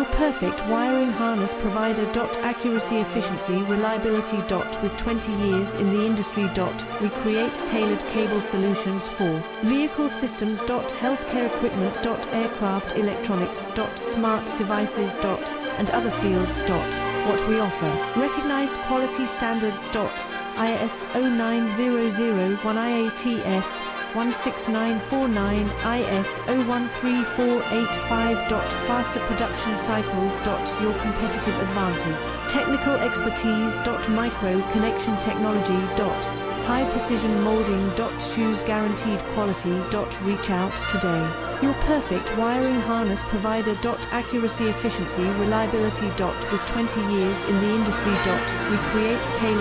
Your perfect wiring harness provider. Accuracy, efficiency, reliability. With 20 years in the industry. We create tailored cable solutions for vehicle systems. Healthcare equipment. Aircraft electronics. Smart devices. And other fields. What we offer: recognized quality standards. ISO 9001 IATF 16949 ISO 13485. Faster production cycles. Your competitive advantage. Technical expertise. Micro connection technology. High precision molding. Choose guaranteed quality. Reach out today. Your perfect wiring harness provider. Accuracy, efficiency, reliability. With 20 years in the industry. We create tailored